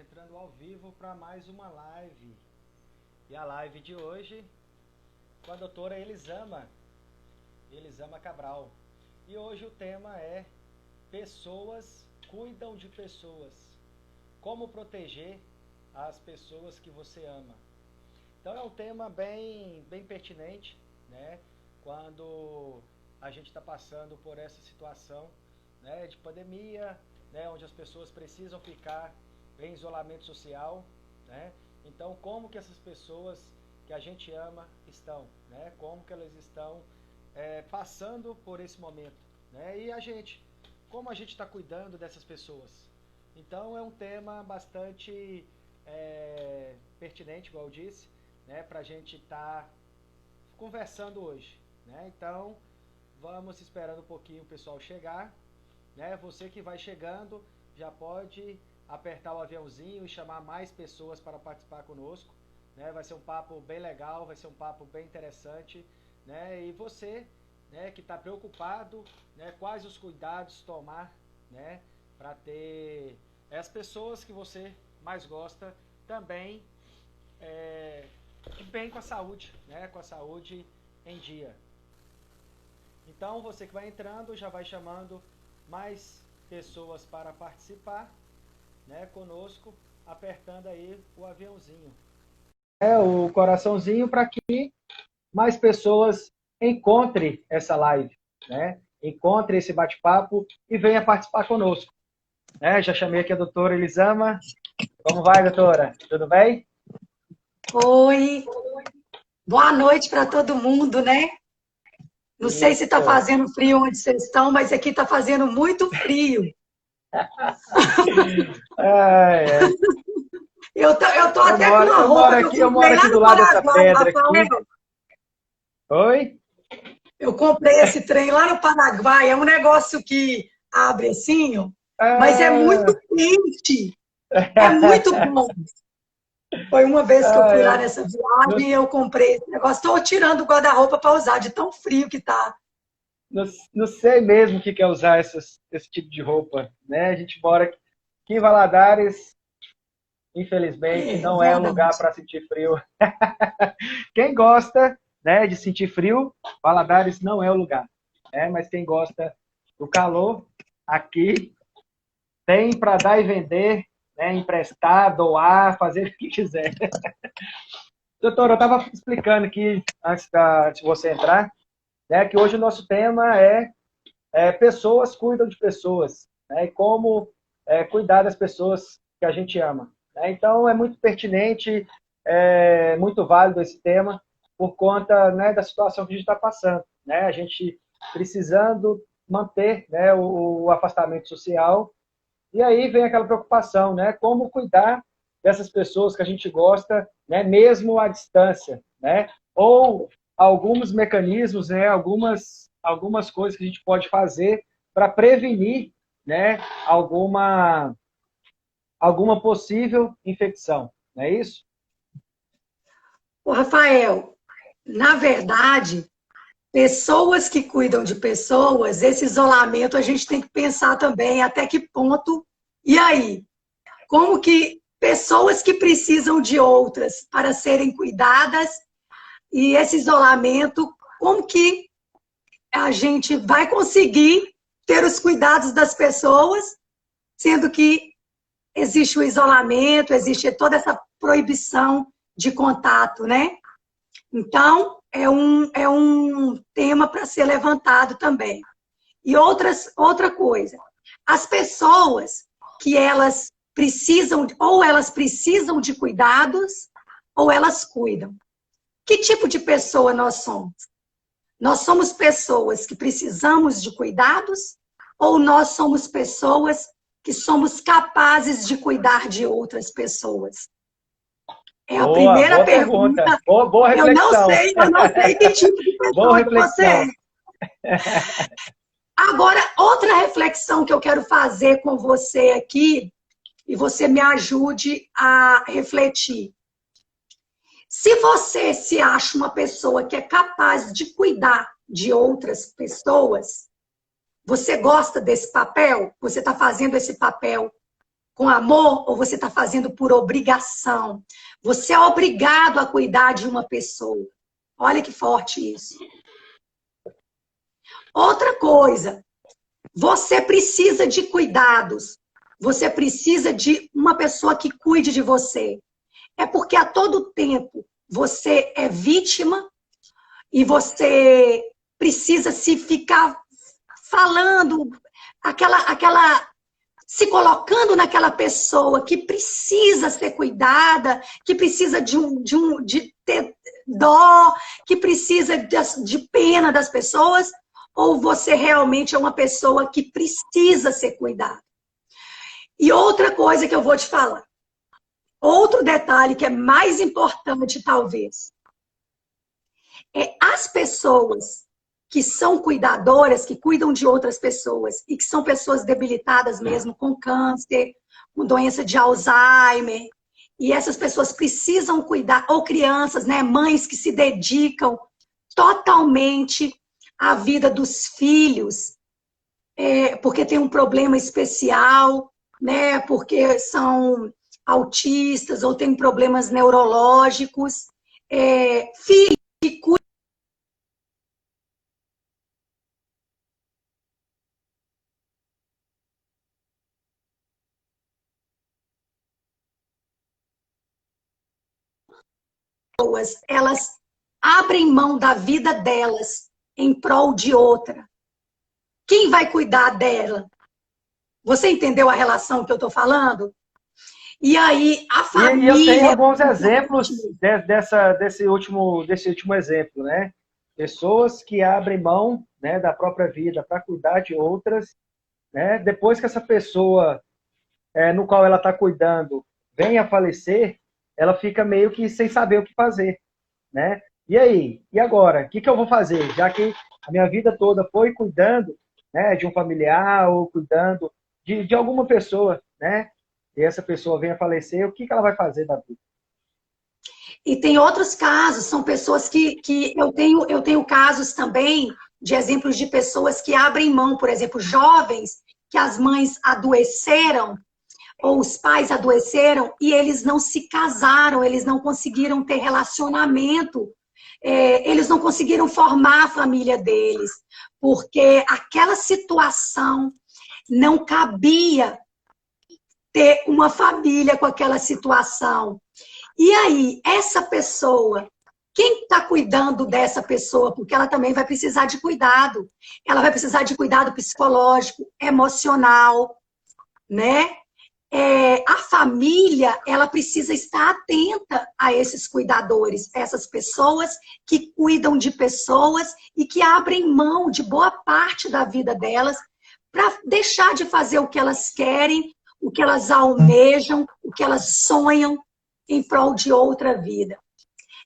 entrando ao vivo para mais uma live. E a live de hoje com a doutora Elisama Cabral. E hoje o tema é Pessoas cuidam de pessoas. Como proteger as pessoas que você ama. Então é um tema bem pertinente, né? Quando a gente está passando por essa situação, né, de pandemia, né, onde as pessoas precisam ficar em isolamento social, né? Então, como que essas pessoas que a gente ama estão, né? Como que elas estão passando por esse momento, né? E como a gente está cuidando dessas pessoas? Então, é um tema bastante pertinente, igual eu disse, né? Para a gente estar conversando hoje, né? Então, vamos esperando um pouquinho o pessoal chegar, né? Você que vai chegando já pode apertar o aviãozinho e chamar mais pessoas para participar conosco, né? Vai ser um papo bem legal, vai ser um papo bem interessante, né? E você, né, que está preocupado, né, quais os cuidados tomar, né, para ter as pessoas que você mais gosta também bem com a saúde, né, com a saúde em dia. Então, você que vai entrando já vai chamando mais pessoas para participar, né, conosco, apertando aí o aviãozinho. O coraçãozinho para que mais pessoas encontrem essa live, né? Encontre esse bate-papo e venha participar conosco. Né? Já chamei aqui a doutora Elisama. Como vai, doutora? Tudo bem? Oi, boa noite para todo mundo, né? Não sei se está fazendo frio onde vocês estão, mas aqui está fazendo muito frio. Eu tô até com uma roupa que eu moro comprei lá aqui do no lado dessa Paraguai, pedra aqui. Rafael. Oi? Eu comprei esse trem lá no Paraguai, é um negócio que abre assim, ó, mas é muito Ah, quente, é muito bom. Foi uma vez que eu fui lá é. nessa Não, viagem e eu comprei esse negócio. Estou tirando o guarda-roupa para usar, de tão frio que tá. não sei mesmo o que é usar esse tipo de roupa, né? A gente mora aqui em Valadares, infelizmente, É não é um verdade. lugar para sentir frio. Quem gosta, né, de sentir frio, Valadares não é o lugar. Né? Mas quem gosta do calor, aqui tem para dar e vender, né, emprestar, doar, fazer o que quiser. Doutora, eu estava explicando aqui, antes de você entrar, né, que hoje o nosso tema é pessoas cuidam de pessoas, né, e como cuidar das pessoas que a gente ama. Né? Então, é muito pertinente, muito válido esse tema, por conta, né, da situação que a gente está passando. Né? A gente precisando manter, né, o afastamento social, e aí vem aquela preocupação, né, como cuidar dessas pessoas que a gente gosta, né, mesmo à distância, né? Ou alguns mecanismos, né, algumas coisas que a gente pode fazer para prevenir, né, alguma possível infecção, não é isso? Ô, Rafael, na verdade, pessoas que cuidam de pessoas, esse isolamento a gente tem que pensar também até que ponto. E aí? Como que pessoas que precisam de outras para serem cuidadas e esse isolamento, como que a gente vai conseguir ter os cuidados das pessoas, sendo que existe o isolamento, existe toda essa proibição de contato, né? Então, é um tema para ser levantado também. E outra coisa, as pessoas que elas precisam de cuidados, ou elas cuidam. Que tipo de pessoa nós somos? Nós somos pessoas que precisamos de cuidados, ou nós somos pessoas que somos capazes de cuidar de outras pessoas? É a Boa, primeira boa pergunta. pergunta. Boa reflexão. Eu não sei que tipo de Boa pessoa que você é. reflexão. Agora, outra reflexão que eu quero fazer com você aqui, e você me ajude a refletir. Se você se acha uma pessoa que é capaz de cuidar de outras pessoas, você gosta desse papel? Você está fazendo esse papel com amor ou você está fazendo por obrigação? Você é obrigado a cuidar de uma pessoa. Olha que forte isso. Outra coisa, você precisa de cuidados. Você precisa de uma pessoa que cuide de você. É porque a todo tempo você é vítima e você precisa se ficar falando, se colocando naquela pessoa que precisa ser cuidada, que precisa de ter dó, que precisa de pena das pessoas, ou você realmente é uma pessoa que precisa ser cuidada? E outra coisa que eu vou te falar, outro detalhe que é mais importante talvez, é as pessoas que são cuidadoras, que cuidam de outras pessoas e que são pessoas debilitadas mesmo, com câncer, com doença de Alzheimer, e essas pessoas precisam cuidar, ou crianças, né, mães que se dedicam totalmente à vida dos filhos, porque tem um problema especial, né, porque são autistas ou têm problemas neurológicos, filhos que cuidam elas abrem mão da vida delas em prol de outra. Quem vai cuidar dela? Você entendeu a relação que eu estou falando? E aí, a E eu tenho família... alguns exemplos desse último exemplo, né? Pessoas que abrem mão, né, da própria vida para cuidar de outras, né? Depois que essa pessoa, no qual ela está cuidando, vem a falecer, ela fica meio que sem saber o que fazer, né? E aí? E agora? O que eu vou fazer? Já que a minha vida toda foi cuidando, né, de um familiar ou cuidando de alguma pessoa, né? E essa pessoa vem a falecer, o que ela vai fazer da vida? E tem outros casos, são pessoas que eu tenho casos também de exemplos de pessoas que abrem mão, por exemplo, jovens que as mães adoeceram ou os pais adoeceram e eles não se casaram, eles não conseguiram ter relacionamento, eles não conseguiram formar a família deles, porque aquela situação não cabia ter uma família com aquela situação. E aí, essa pessoa, quem está cuidando dessa pessoa? Porque ela também vai precisar de cuidado. Ela vai precisar de cuidado psicológico, emocional, né? A família, ela precisa estar atenta a esses cuidadores, essas pessoas que cuidam de pessoas e que abrem mão de boa parte da vida delas para deixar de fazer o que elas querem, o que elas almejam, o que elas sonham em prol de outra vida.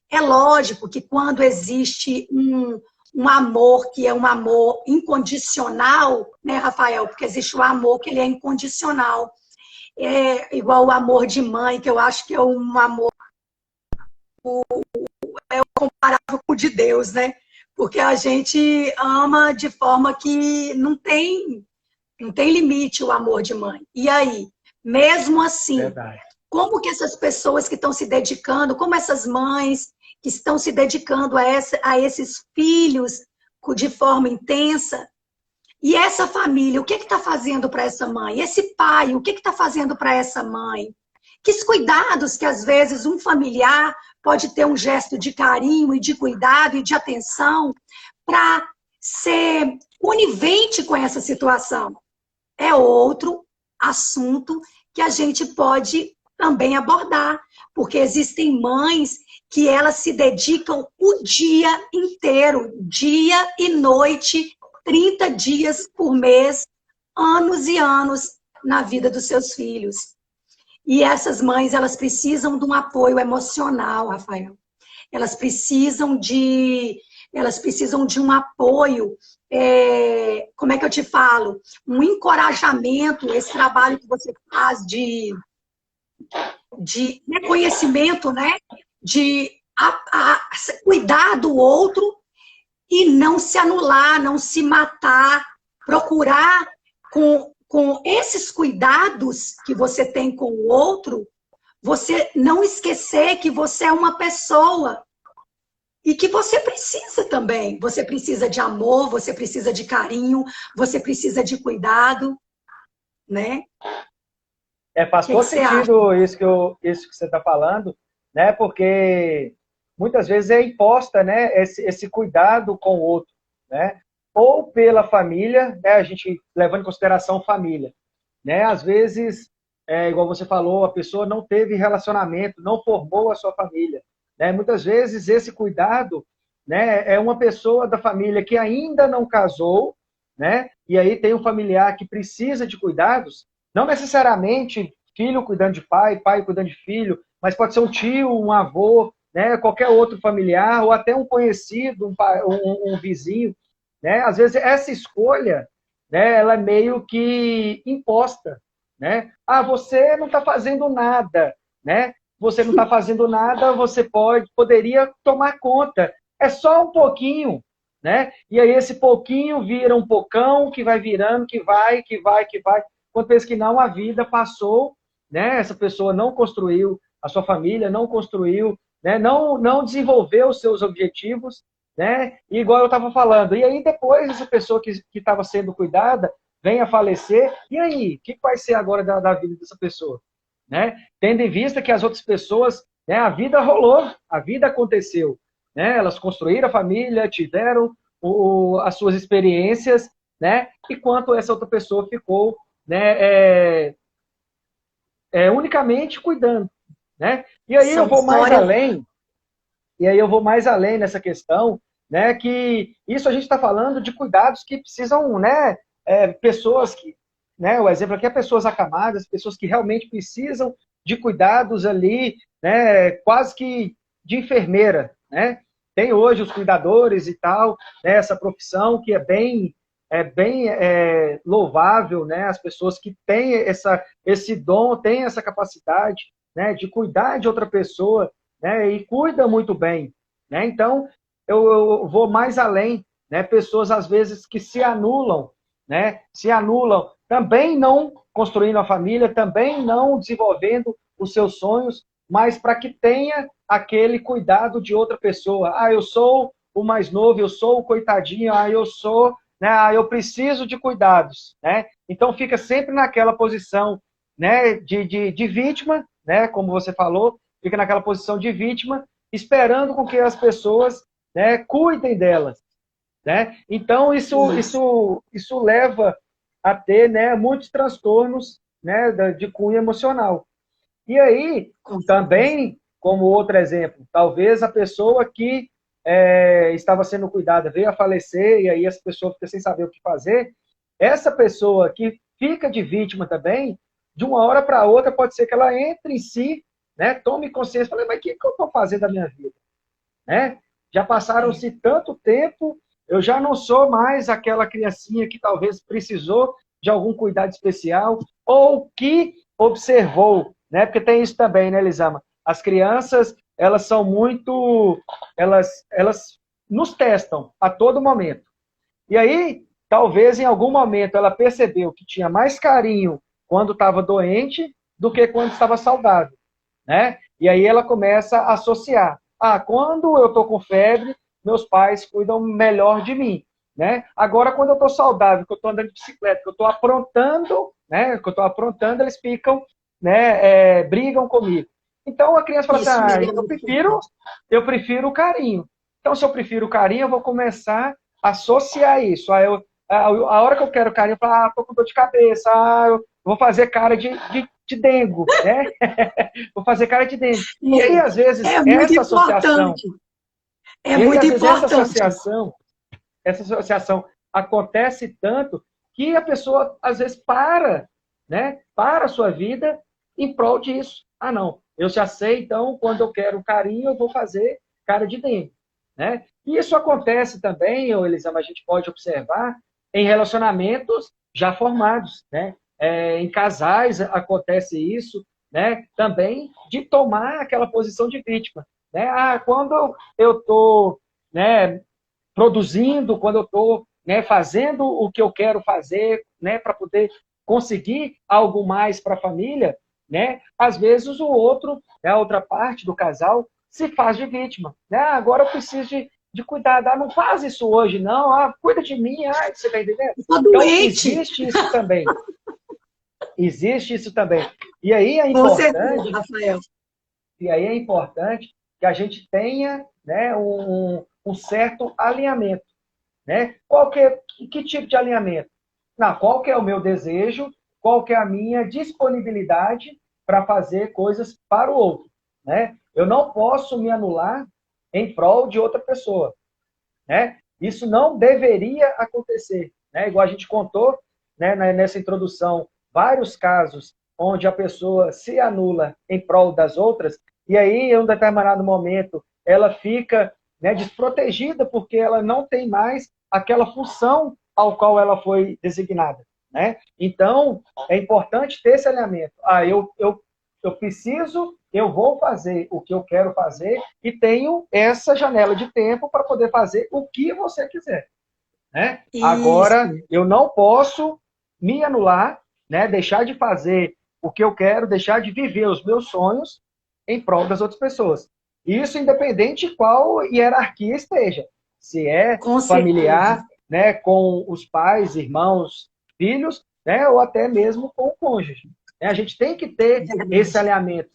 É lógico que quando existe um amor que é um amor incondicional, né, Rafael? Porque existe o amor que ele é incondicional. É igual o amor de mãe, que eu acho que é um amor comparável com o de Deus, né? Porque a gente ama de forma que não tem limite o amor de mãe. E aí, mesmo assim, Verdade. como que essas pessoas que estão se dedicando, como essas mães que estão se dedicando a esses filhos de forma intensa, e essa família, o que está fazendo para essa mãe? Esse pai, o que está fazendo para essa mãe? Que cuidados que, às vezes, um familiar pode ter um gesto de carinho e de cuidado e de atenção para ser conivente com essa situação. É outro assunto que a gente pode também abordar, porque existem mães que elas se dedicam o dia inteiro, dia e noite, 30 dias por mês, anos e anos na vida dos seus filhos. E essas mães, elas precisam de um apoio emocional, Rafael. Elas precisam de um apoio, como é que eu te falo? Um encorajamento, esse trabalho que você faz de reconhecimento, né? De cuidar do outro e não se anular, não se matar, procurar com com esses cuidados que você tem com o outro, você não esquecer que você é uma pessoa e que você precisa também. Você precisa de amor, você precisa de carinho, você precisa de cuidado, né? Faz Que todo você acha? sentido isso que você está falando, né? Porque muitas vezes é imposta, né, esse cuidado com o outro, né? Ou pela família, né? A gente levando em consideração família, né? Às vezes, igual você falou, a pessoa não teve relacionamento, não formou a sua família, né? Muitas vezes esse cuidado, né, é uma pessoa da família que ainda não casou, né? E aí tem um familiar que precisa de cuidados, não necessariamente filho cuidando de pai, pai cuidando de filho, mas pode ser um tio, um avô, né? Qualquer outro familiar, ou até um conhecido, um vizinho, né? Às vezes essa escolha, né, ela é meio que imposta, né? Ah, você não está fazendo nada, né? Você não está fazendo nada, você poderia tomar conta. É só um pouquinho, né? E aí esse pouquinho vira um pocão que vai virando, que vai, que vai, que vai. Quando pensa que não, a vida passou, né? Essa pessoa não construiu a sua família, não construiu, né? Não desenvolveu os seus objetivos, né? E igual eu estava falando. E aí depois essa pessoa que estava sendo cuidada vem a falecer, e aí? O que vai ser agora da vida dessa pessoa? Né? Tendo em vista que as outras pessoas, né, a vida rolou, a vida aconteceu, né? Elas construíram a família, tiveram as suas experiências, né? Enquanto essa outra pessoa ficou, né, unicamente cuidando, né? E aí eu São vou mais histórias. além, nessa questão, né? Que isso a gente está falando de cuidados que precisam, né? Pessoas que, né? O exemplo aqui é pessoas acamadas, pessoas que realmente precisam de cuidados ali, né? Quase que de enfermeira, né? Tem hoje os cuidadores e tal, né? Essa profissão que é bem louvável, né? As pessoas que têm esse dom, têm essa capacidade, né? De cuidar de outra pessoa, né? E cuida muito bem, né? Então, eu vou mais além, né? Pessoas, às vezes, que se anulam, né? Se anulam, também não construindo a família, também não desenvolvendo os seus sonhos, mas para que tenha aquele cuidado de outra pessoa. Ah, eu sou o mais novo, eu sou o coitadinho, eu sou, né? Eu preciso de cuidados, né? Então fica sempre naquela posição, né? De vítima, né? Como você falou, fica naquela posição de vítima, esperando com que as pessoas, né, cuidem delas, né? Então isso leva a ter, né, muitos transtornos, né, de cunho emocional. E aí, Com certeza. também, como outro exemplo, talvez a pessoa que estava sendo cuidada veio a falecer, e aí essa pessoa fica sem saber o que fazer. Essa pessoa que fica de vítima também, de uma hora para outra, pode ser que ela entre em si, né, tome consciência, fale, mas o que eu estou fazendo da minha vida? Né? Já É. passaram-se tanto tempo, eu já não sou mais aquela criancinha que talvez precisou de algum cuidado especial, ou que observou, né? Porque tem isso também, né, Elisama? As crianças, elas são muito, elas nos testam a todo momento. E aí, talvez em algum momento ela percebeu que tinha mais carinho quando estava doente do que quando estava saudável, né? E aí ela começa a associar. Ah, quando eu estou com febre, meus pais cuidam melhor de mim, né? Agora, quando eu estou saudável, que eu estou andando de bicicleta, que eu estou aprontando, né? Que eu estou aprontando, eles ficam, né? Brigam comigo. Então a criança fala assim: Isso ah, mesmo é muito importante. eu prefiro o carinho. Então, se eu prefiro o carinho, eu vou começar a associar isso. A hora que eu quero carinho, eu falo, ah, tô com dor de cabeça, eu vou fazer cara de dengo, né? Vou fazer cara de dengo. E aí, às vezes, É muito importante. É e aí, muito às vezes, importante. essa associação acontece tanto que a pessoa, às vezes, para, né? Para a sua vida em prol disso. Ah, não, eu já sei, então, quando eu quero carinho, eu vou fazer cara de dengo, né? E isso acontece também, Elisama, a gente pode observar em relacionamentos já formados, né? Em casais acontece isso, né? Também de tomar aquela posição de vítima, né? Ah, quando eu estou, né, produzindo, quando eu estou, né, fazendo o que eu quero fazer, né, para poder conseguir algo mais para a família, né? Às vezes o outro, né, a outra parte do casal, se faz de vítima. Né? Agora eu preciso de cuidar. Não faz isso hoje, não. Cuida de mim. Você está entendendo? Tô Então, doente. existe isso também. Existe isso também. E aí é Com importante, certeza, Rafael. e aí é importante que a gente tenha, né, um certo alinhamento. Né? Que tipo de alinhamento? Qual que é o meu desejo? Qual que é a minha disponibilidade para fazer coisas para o outro? Né? Eu não posso me anular em prol de outra pessoa. Né? Isso não deveria acontecer. Né? Igual a gente contou, né, nessa introdução, vários casos onde a pessoa se anula em prol das outras, e aí, em um determinado momento, ela fica, né, desprotegida porque ela não tem mais aquela função ao qual ela foi designada. Né? Então, é importante ter esse alinhamento. Eu preciso, eu vou fazer o que eu quero fazer e tenho essa janela de tempo para poder fazer o que você quiser. Né? Agora, eu não posso me anular, né? Deixar de fazer o que eu quero, deixar de viver os meus sonhos em prol das outras pessoas. Isso independente de qual hierarquia esteja. Se é familiar, né, com os pais, irmãos, filhos, né, ou até mesmo com o cônjuge. A gente tem que ter esse alinhamento.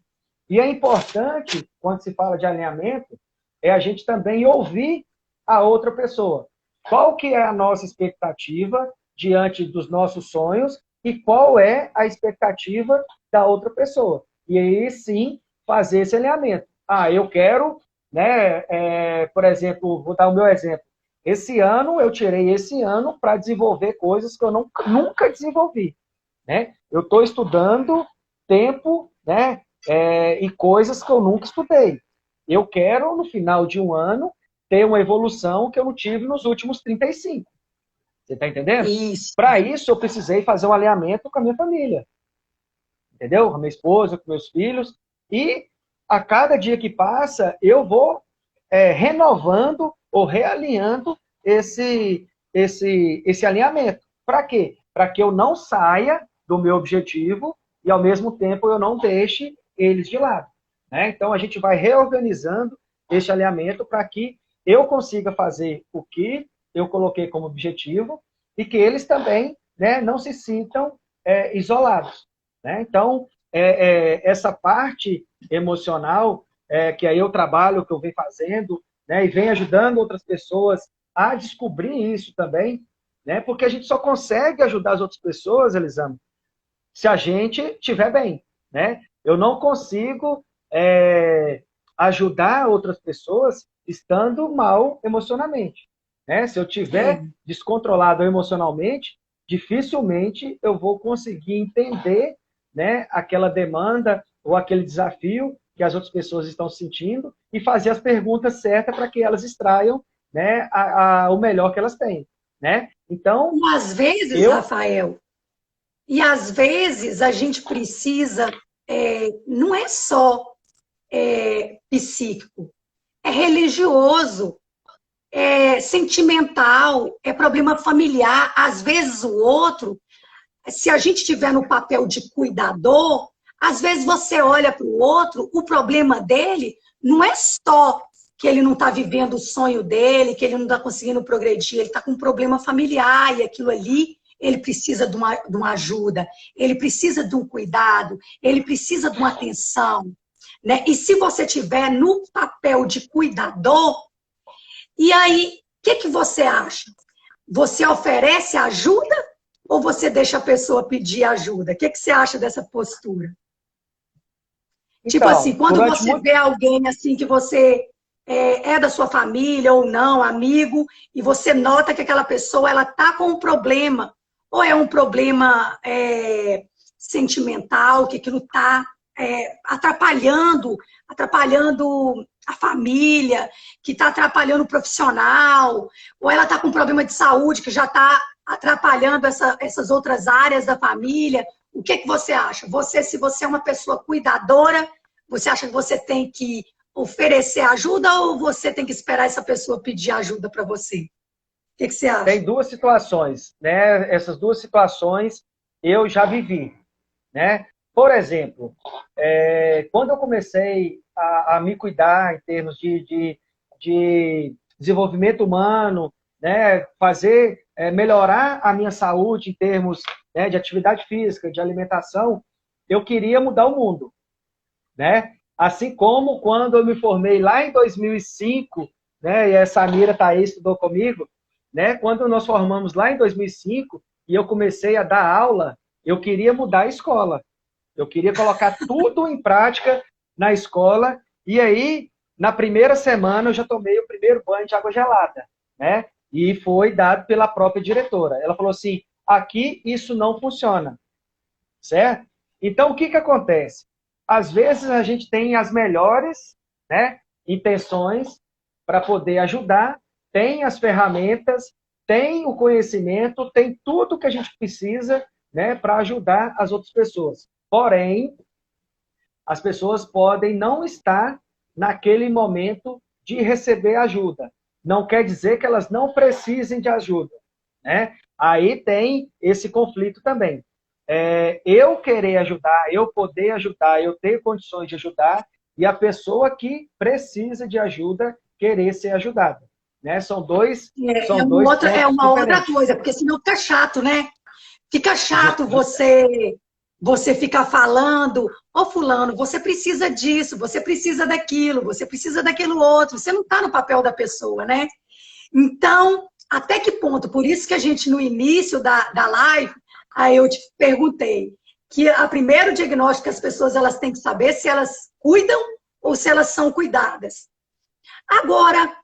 E é importante, quando se fala de alinhamento, é a gente também ouvir a outra pessoa. Qual que é a nossa expectativa diante dos nossos sonhos e qual é a expectativa da outra pessoa. E aí, sim, fazer esse alinhamento. Eu quero, né, por exemplo, vou dar o meu exemplo. Esse ano, eu tirei esse ano para desenvolver coisas que eu nunca desenvolvi. Né? Eu estou estudando tempo, né, e coisas que eu nunca estudei. Eu quero, no final de um ano, ter uma evolução que eu não tive nos últimos 35. Você está entendendo? Para isso, eu precisei fazer um alinhamento com a minha família. Entendeu? Com a minha esposa, com meus filhos. E a cada dia que passa, eu vou renovando ou realinhando esse alinhamento. Para quê? Para que eu não saia do meu objetivo e, ao mesmo tempo, eu não deixe eles de lado. Né? Então, a gente vai reorganizando esse alinhamento para que eu consiga fazer o que eu coloquei como objetivo e que eles também, né, não se sintam isolados. Né? Então, essa parte emocional que aí eu trabalho, que eu venho fazendo, né, e venho ajudando outras pessoas a descobrir isso também, né, porque a gente só consegue ajudar as outras pessoas, Elisama, se a gente estiver bem. Né? Eu não consigo ajudar outras pessoas estando mal emocionalmente. Né? Se eu estiver descontrolado emocionalmente, dificilmente eu vou conseguir entender, né, aquela demanda ou aquele desafio que as outras pessoas estão sentindo e fazer as perguntas certas para que elas extraiam, né, o melhor que elas têm. Né? Então, e às vezes, Rafael, às vezes a gente precisa, não é só psíquico, é religioso, é sentimental, é problema familiar. Às vezes o outro, se a gente estiver no papel de cuidador, às vezes você olha para o outro, o problema dele não é só que ele não está vivendo o sonho dele, que ele não está conseguindo progredir, ele está com um problema familiar e aquilo ali, ele precisa de uma ajuda, ele precisa de um cuidado, ele precisa de uma atenção. Né? E se você estiver no papel de cuidador, e aí, o que você acha? Você oferece ajuda ou você deixa a pessoa pedir ajuda? O que você acha dessa postura? Então, tipo assim, quando você vê alguém assim que você é da sua família ou não, amigo, e você nota que aquela pessoa ela tá com um problema, ou é um problema sentimental, que aquilo está atrapalhando a família, que está atrapalhando o profissional, ou ela está com um problema de saúde que já está atrapalhando essas outras áreas da família. O que você acha? Se você é uma pessoa cuidadora, você acha que você tem que oferecer ajuda ou você tem que esperar essa pessoa pedir ajuda para você? O que você acha? Tem duas situações, né? Essas duas situações eu já vivi, né? Por exemplo, quando eu comecei a me cuidar em termos de desenvolvimento humano, né? Melhorar a minha saúde em termos, né, de atividade física, de alimentação, eu queria mudar o mundo, né? Assim como quando eu me formei lá em 2005, né, e a Samira tá aí, estudou comigo, né? Quando nós formamos lá em 2005 e eu comecei a dar aula, eu queria mudar a escola. Eu queria colocar tudo em prática na escola e aí, na primeira semana, eu já tomei o primeiro banho de água gelada, né? E foi dado pela própria diretora. Ela falou assim, aqui isso não funciona, certo? Então, o que acontece? Às vezes a gente tem as melhores, né, intenções para poder ajudar, tem as ferramentas, tem o conhecimento, tem tudo que a gente precisa, né, para ajudar as outras pessoas. Porém, as pessoas podem não estar naquele momento de receber ajuda. Não quer dizer que elas não precisem de ajuda, né? Aí tem esse conflito também. Eu querer ajudar, eu poder ajudar, eu ter condições de ajudar, e a pessoa que precisa de ajuda querer ser ajudada, né? São dois pontos É uma outra diferentes. coisa, porque senão fica chato, né? Fica chato você ficar falando, ô fulano, você precisa disso, você precisa daquilo, você precisa daquilo outro, você não está no papel da pessoa, né? Então, até que ponto? Por isso que a gente, no início da live, aí eu te perguntei que o primeiro diagnóstico que as pessoas elas têm que saber se elas cuidam ou se elas são cuidadas. Agora,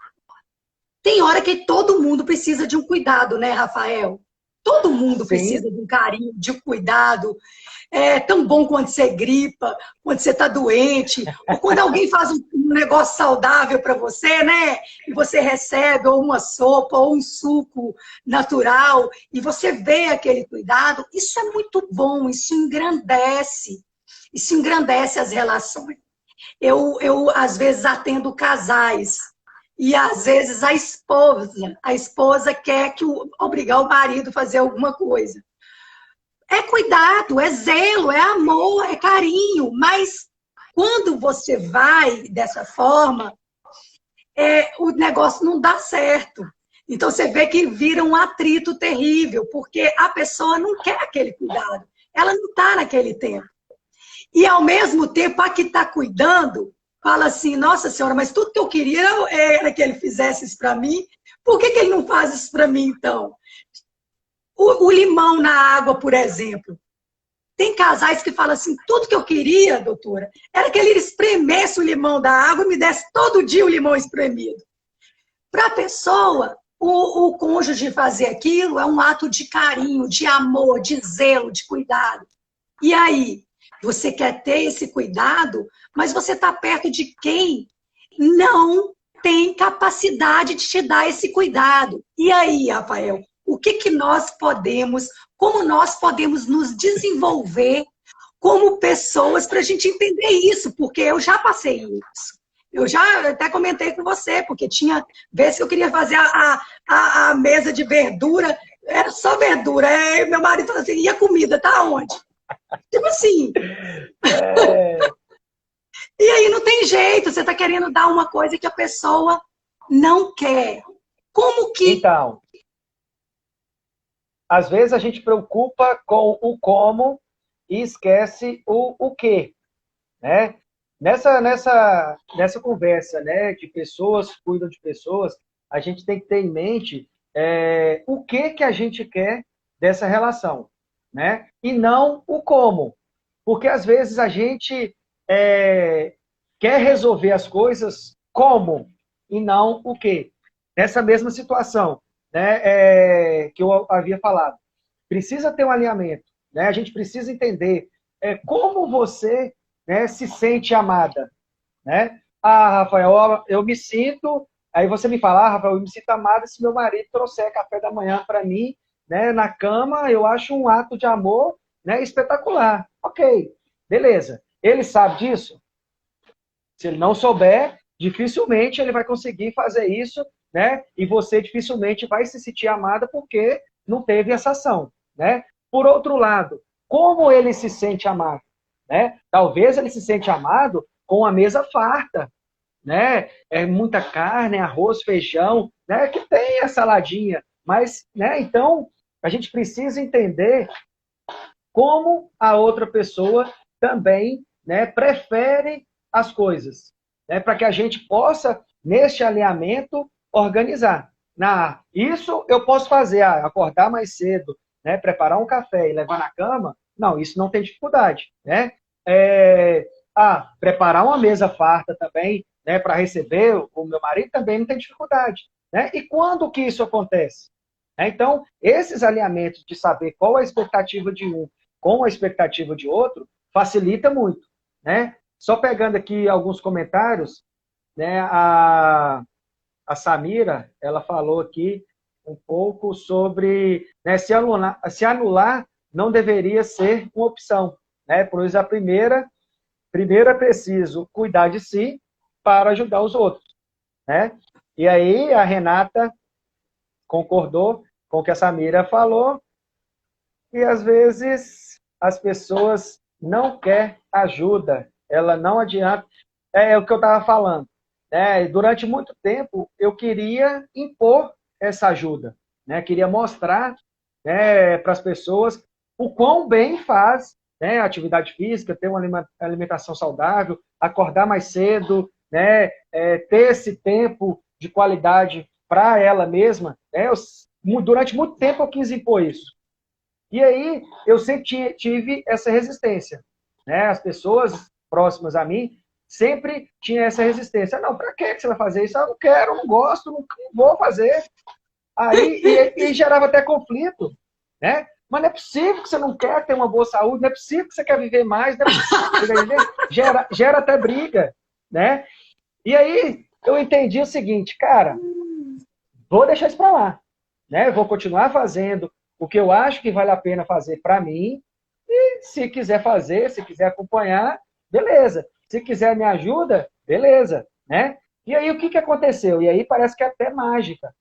tem hora que todo mundo precisa de um cuidado, né, Rafael? Todo mundo Sim, precisa de um carinho, de um cuidado. É tão bom quando você gripa, quando você está doente, ou quando alguém faz um negócio saudável para você, né? E você recebe ou uma sopa ou um suco natural, e você vê aquele cuidado. Isso é muito bom, isso engrandece. Isso engrandece as relações. Eu às vezes, atendo casais. E às vezes a esposa quer obrigar o marido a fazer alguma coisa. É cuidado, é zelo, é amor, é carinho, mas quando você vai dessa forma, o negócio não dá certo. Então você vê que vira um atrito terrível, porque a pessoa não quer aquele cuidado, ela não está naquele tempo. E ao mesmo tempo, a que está cuidando, fala assim, nossa senhora, mas tudo que eu queria era que ele fizesse isso para mim, por que ele não faz isso para mim então? O limão na água, por exemplo. Tem casais que falam assim, tudo que eu queria, doutora, era que ele espremesse o limão da água e me desse todo dia o limão espremido. Para a pessoa, o cônjuge fazer aquilo é um ato de carinho, de amor, de zelo, de cuidado. E aí, você quer ter esse cuidado, mas você está perto de quem não tem capacidade de te dar esse cuidado. E aí, Rafael, o que nós podemos, como nós podemos nos desenvolver como pessoas para a gente entender isso? Porque eu já passei isso. Eu já até comentei com você, porque tinha vezes que eu queria fazer a mesa de verdura, era só verdura. Aí meu marido falou assim, e a comida, tá onde? Tipo assim. E aí não tem jeito, você está querendo dar uma coisa que a pessoa não quer. Como que... Então, às vezes a gente preocupa com o como e esquece o quê, né? Nessa conversa, né, de pessoas que cuidam de pessoas, a gente tem que ter em mente o que a gente quer dessa relação, né? E não o como. Porque às vezes a gente quer resolver as coisas como e não o quê. Nessa mesma situação, né, que eu havia falado. Precisa ter um alinhamento, né? A gente precisa entender como você, né, se sente amada, né? Ah, Rafael, eu me sinto... Aí você me fala, Rafael, eu me sinto amada se meu marido trouxer café da manhã para mim, né, na cama, eu acho um ato de amor, né, espetacular. Ok, beleza. Ele sabe disso? Se ele não souber, dificilmente ele vai conseguir fazer isso, né? E você dificilmente vai se sentir amada porque não teve essa ação, né? por outro lado, como ele se sente amado? Né? Talvez ele se sente amado com a mesa farta, né? É muita carne, arroz, feijão, né? Que tem a saladinha, mas, né? Então a gente precisa entender como a outra pessoa também, né, prefere as coisas, né? Para que a gente possa neste alinhamento organizar. Isso eu posso fazer, acordar mais cedo, né? Preparar um café e levar na cama. Não, isso não tem dificuldade, né? Preparar uma mesa farta também, né, para receber o meu marido também não tem dificuldade, né? E quando que isso acontece? Então, esses alinhamentos de saber qual a expectativa de um com a expectativa de outro facilita muito, né? Só pegando aqui alguns comentários, né? A Samira, ela falou aqui um pouco sobre, né, se anular não deveria ser uma opção, né? Pois primeiro é preciso cuidar de si para ajudar os outros, né? E aí a Renata concordou com o que a Samira falou, e às vezes as pessoas não querem ajuda, ela não adianta. É o que eu estava falando. Né? Durante muito tempo eu queria impor essa ajuda, né? Queria mostrar, né, para as pessoas o quão bem faz, né, a atividade física, ter uma alimentação saudável, acordar mais cedo, né, ter esse tempo de qualidade para ela mesma. Né? Durante muito tempo eu quis impor isso. E aí eu sempre tive essa resistência. Né? As pessoas próximas a mim sempre tinham essa resistência. Não, para que você vai fazer isso? Eu não quero, não gosto, não vou fazer. Aí e gerava até conflito. Né? Mas não é possível que você não quer ter uma boa saúde, não é possível que você quer viver mais, não é possível que você quer viver. Gera até briga. Né? E aí eu entendi o seguinte, cara, vou deixar isso para lá. Né? Vou continuar fazendo o que eu acho que vale a pena fazer para mim, e se quiser fazer, se quiser acompanhar, beleza. Se quiser me ajuda, beleza. Né? E aí o que aconteceu? E aí parece que é até mágica. A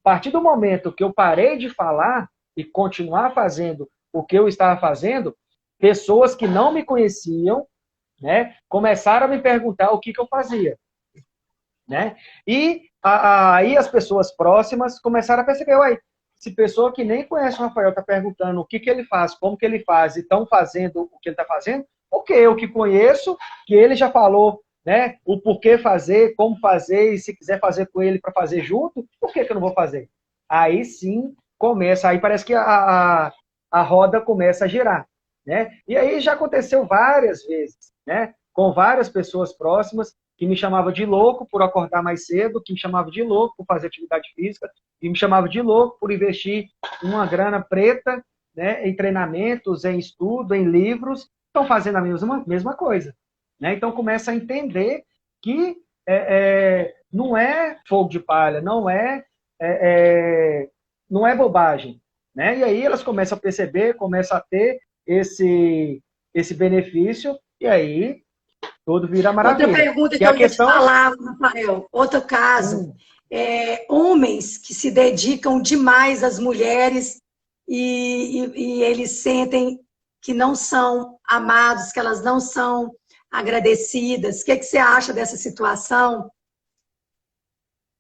partir do momento que eu parei de falar e continuar fazendo o que eu estava fazendo, pessoas que não me conheciam, né, começaram a me perguntar o que eu fazia. Né? E aí as pessoas próximas começaram a perceber, uai, se pessoa que nem conhece o Rafael está perguntando o que ele faz, como que ele faz, e estão fazendo o que ele está fazendo, porque eu que conheço, que ele já falou, né, o porquê fazer, como fazer, e se quiser fazer com ele para fazer junto, por que eu não vou fazer? Aí sim começa, aí parece que a roda começa a girar. Né? E aí já aconteceu várias vezes, né, com várias pessoas próximas, que me chamava de louco por acordar mais cedo, que me chamava de louco por fazer atividade física, que me chamava de louco por investir uma grana preta, né, em treinamentos, em estudo, em livros, estão fazendo a mesma coisa. Né? Então começa a entender que não é fogo de palha, não é bobagem. Né? E aí elas começam a perceber, começam a ter esse benefício, e aí tudo vira maravilha. Outra pergunta que eu ia te falar, Rafael, outro caso, homens que se dedicam demais às mulheres e eles sentem que não são amados, que elas não são agradecidas. O que você acha dessa situação?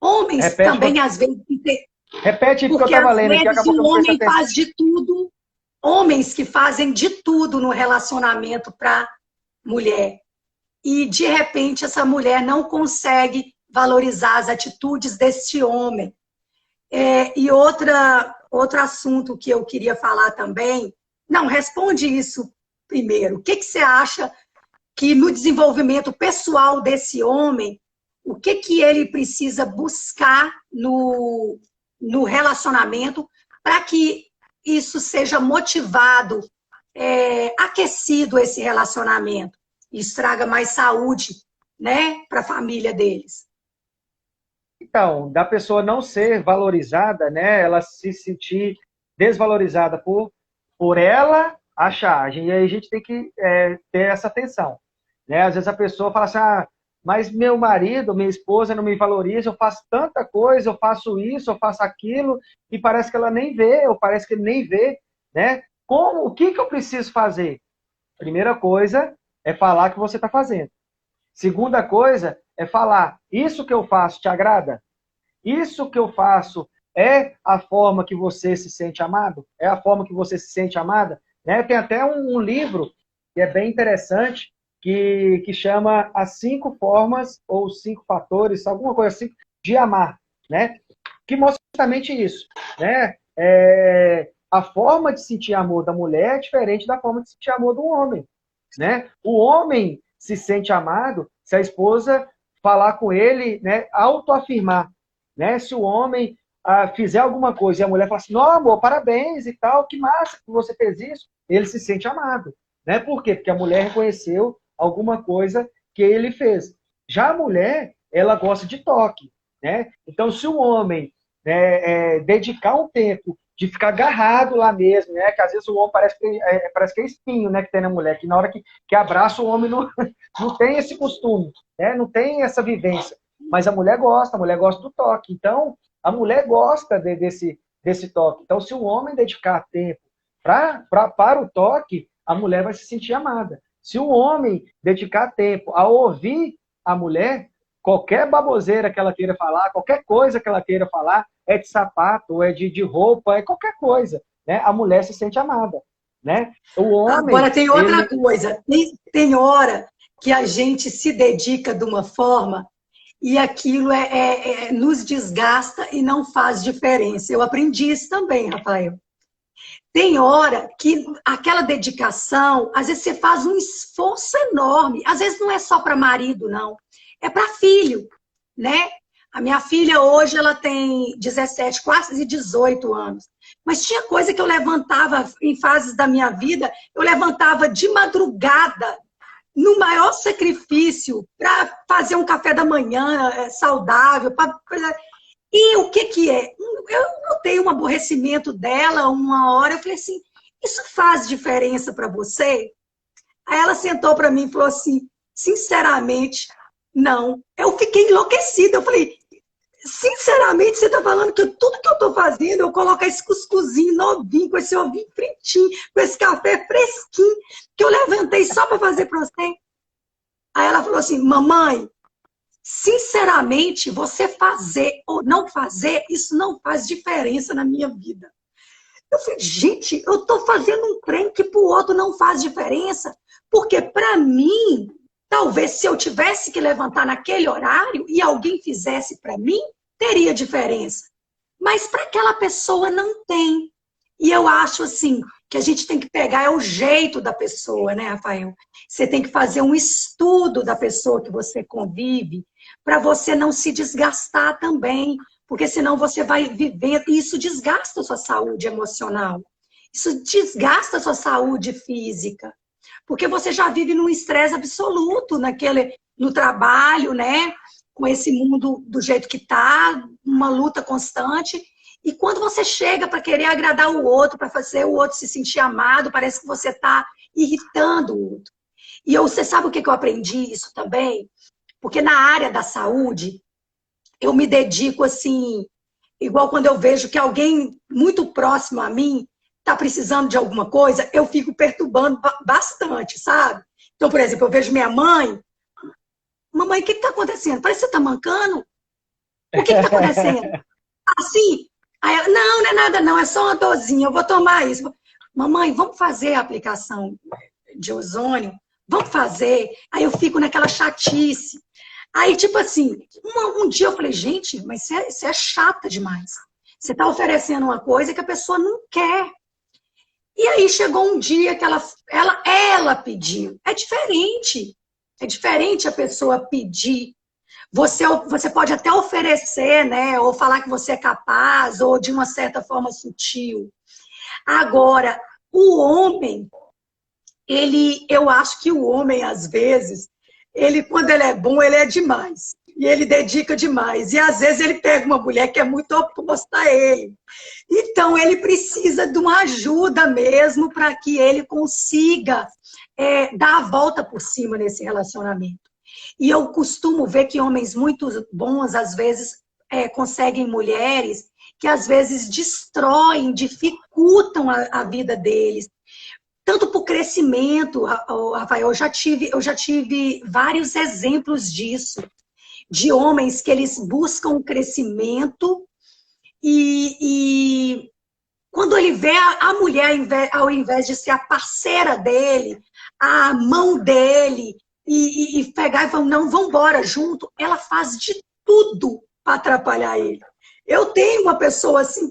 Homens também, às vezes... Repete, porque eu estava lendo aqui, acabou que eu homem faz de tudo, homens que fazem de tudo no relacionamento para mulher. E, de repente, essa mulher não consegue valorizar as atitudes deste homem. E outro assunto que eu queria falar também... Não, responde isso primeiro. O que você acha que no desenvolvimento pessoal desse homem, o que ele precisa buscar no relacionamento para que isso seja motivado, aquecido esse relacionamento? Isso traga mais saúde, né, para a família deles. Então, da pessoa não ser valorizada, né, ela se sentir desvalorizada por ela achar. E aí a gente tem que ter essa atenção. Né? Às vezes a pessoa fala assim, mas meu marido, minha esposa não me valoriza, eu faço tanta coisa, eu faço isso, eu faço aquilo, e parece que ela nem vê, ou parece que ele nem vê, né? O que eu preciso fazer? Primeira coisa é falar que você está fazendo. Segunda coisa é falar, isso que eu faço te agrada? Isso que eu faço é a forma que você se sente amado? É a forma que você se sente amada? Né? Tem até um livro que é bem interessante, que chama As 5 Formas ou 5 Fatores, alguma coisa assim, de amar, né? Que mostra justamente isso, né? A forma de sentir amor da mulher é diferente da forma de sentir amor do homem, né? O homem se sente amado se a esposa falar com ele, né, autoafirmar, né? Se o homem fizer alguma coisa e a mulher falar assim, não, amor, parabéns e tal, que massa que você fez isso, ele se sente amado, né? Por quê? Porque a mulher reconheceu alguma coisa que ele fez. Já a mulher, ela gosta de toque, né? Então, se o homem, né, dedicar um tempo de ficar agarrado lá mesmo, né? Que às vezes o homem parece que é espinho, né? Que tem na mulher, que na hora que abraça o homem não tem esse costume, né? Não tem essa vivência. Mas a mulher gosta do toque. Então, a mulher gosta desse toque. Então, se o homem dedicar tempo para o toque, a mulher vai se sentir amada. Se o homem dedicar tempo a ouvir a mulher, qualquer baboseira que ela queira falar, qualquer coisa que ela queira falar, é de sapato, é de roupa, é qualquer coisa, né? A mulher se sente amada, né? O homem... Agora, tem outra coisa. Tem hora que a gente se dedica de uma forma e aquilo nos desgasta e não faz diferença. Eu aprendi isso também, Rafael. Tem hora que aquela dedicação, às vezes você faz um esforço enorme. Às vezes não é só para marido, não. É para filho, né? A minha filha hoje, ela tem 17, quase 18 anos. Mas tinha coisa que eu levantava em fases da minha vida, eu levantava de madrugada, no maior sacrifício, para fazer um café da manhã saudável. E o que é? Eu notei um aborrecimento dela uma hora, eu falei assim, isso faz diferença para você? Aí ela sentou para mim e falou assim, sinceramente, não. Eu fiquei enlouquecida, eu falei, sinceramente, você está falando que tudo que eu estou fazendo, eu coloco esse cuscuzinho novinho, com esse ovinho fritinho, com esse café fresquinho, que eu levantei só para fazer para você. Aí ela falou assim, mamãe, sinceramente, você fazer ou não fazer, isso não faz diferença na minha vida. Eu falei, gente, eu estou fazendo um trem que para o outro não faz diferença, porque para mim, talvez se eu tivesse que levantar naquele horário e alguém fizesse para mim, teria diferença. Mas para aquela pessoa não tem. E eu acho assim, que a gente tem que pegar o jeito da pessoa, né, Rafael? Você tem que fazer um estudo da pessoa que você convive, para você não se desgastar também, porque senão você vai vivendo, e isso desgasta a sua saúde emocional, isso desgasta a sua saúde física, porque você já vive num estresse absoluto no trabalho, né? Com esse mundo do jeito que tá, uma luta constante, e quando você chega para querer agradar o outro, para fazer o outro se sentir amado, parece que você está irritando o outro. E você sabe o que eu aprendi isso também? Porque na área da saúde, eu me dedico assim, igual quando eu vejo que alguém muito próximo a mim está precisando de alguma coisa, eu fico perturbando bastante, sabe? Então, por exemplo, eu vejo minha mãe, mamãe, o que está acontecendo? Parece que você está mancando. O que está acontecendo? Assim, aí ela, não é nada não, é só uma dorzinha, eu vou tomar isso. Mamãe, vamos fazer a aplicação de ozônio? Vamos fazer. Aí eu fico naquela chatice. Aí, tipo assim, um dia eu falei, gente, mas você é chata demais. Você está oferecendo uma coisa que a pessoa não quer. E aí chegou um dia que ela pediu. É diferente. É diferente a pessoa pedir. Você pode até oferecer, né? Ou falar que você é capaz, ou de uma certa forma sutil. Agora, o homem, eu acho que o homem, às vezes, quando ele é bom, ele é demais. E ele dedica demais. E às vezes ele pega uma mulher que é muito oposta a ele. Então ele precisa de uma ajuda mesmo para que ele consiga dar a volta por cima nesse relacionamento. E eu costumo ver que homens muito bons, às vezes, conseguem mulheres que às vezes destroem, dificultam a vida deles. tanto para o crescimento, Rafael, eu já tive vários exemplos disso, de homens que eles buscam o crescimento e quando ele vê a mulher, ao invés de ser a parceira dele, a mão dele, e pegar e falar, não, vamos embora junto, ela faz de tudo para atrapalhar ele. Eu tenho uma pessoa assim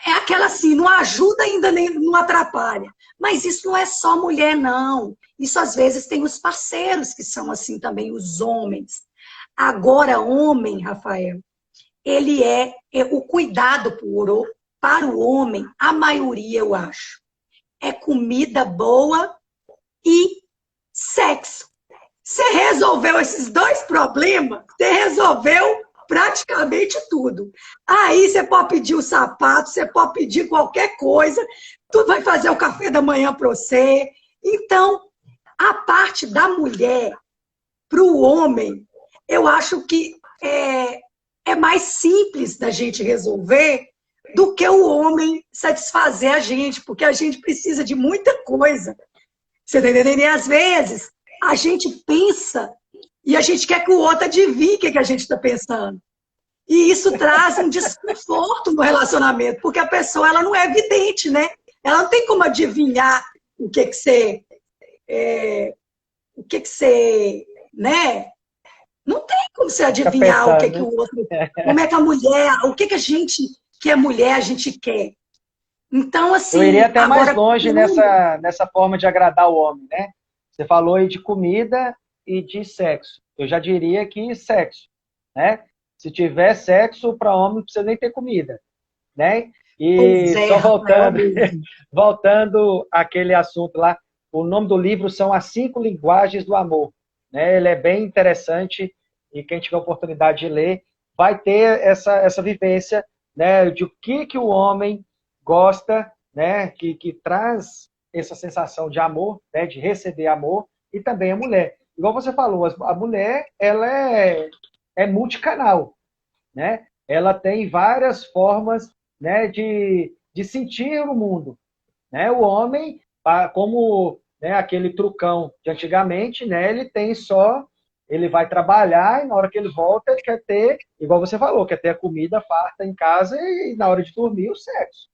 é aquela assim, não ajuda ainda nem não atrapalha. Mas isso não é só mulher, não. Isso às vezes tem os parceiros que são assim também, os homens. Agora, homem, Rafael, ele é o cuidado para o homem, a maioria, eu acho, é comida boa e sexo. Você resolveu esses dois problemas, você resolveu praticamente tudo. Aí você pode pedir o sapato, você pode pedir qualquer coisa, tu vai fazer o café da manhã para você. Então, a parte da mulher para o homem, eu acho que é mais simples da gente resolver do que o homem satisfazer a gente, porque a gente precisa de muita coisa. Você está entendendo? E às vezes a gente pensa e a gente quer que o outro adivinhe o que a gente está pensando. E isso traz um desconforto no relacionamento, porque a pessoa ela não é evidente, né? Ela não tem como adivinhar o que você... né? Não tem como você adivinhar o que o outro... Como é que a mulher... O que a gente, que é mulher, a gente quer. Então, assim... Eu iria até mais longe nessa forma de agradar o homem, né? Você falou aí de comida e de sexo. Eu já diria que sexo, né? Se tiver sexo, para homem não precisa nem ter comida, né? E só voltando àquele assunto lá, o nome do livro são As 5 Linguagens do Amor, né? Ele é bem interessante e quem tiver oportunidade de ler vai ter essa vivência, né? De o que o homem gosta, né? Que traz essa sensação de amor, né? De receber amor, e também a mulher. Igual você falou, a mulher ela é multicanal, né? Ela tem várias formas, né, de sentir o mundo, né? O homem, como, né, aquele trucão de antigamente, né, ele vai trabalhar e na hora que ele volta ele quer ter, igual você falou, quer ter a comida farta em casa e na hora de dormir o sexo,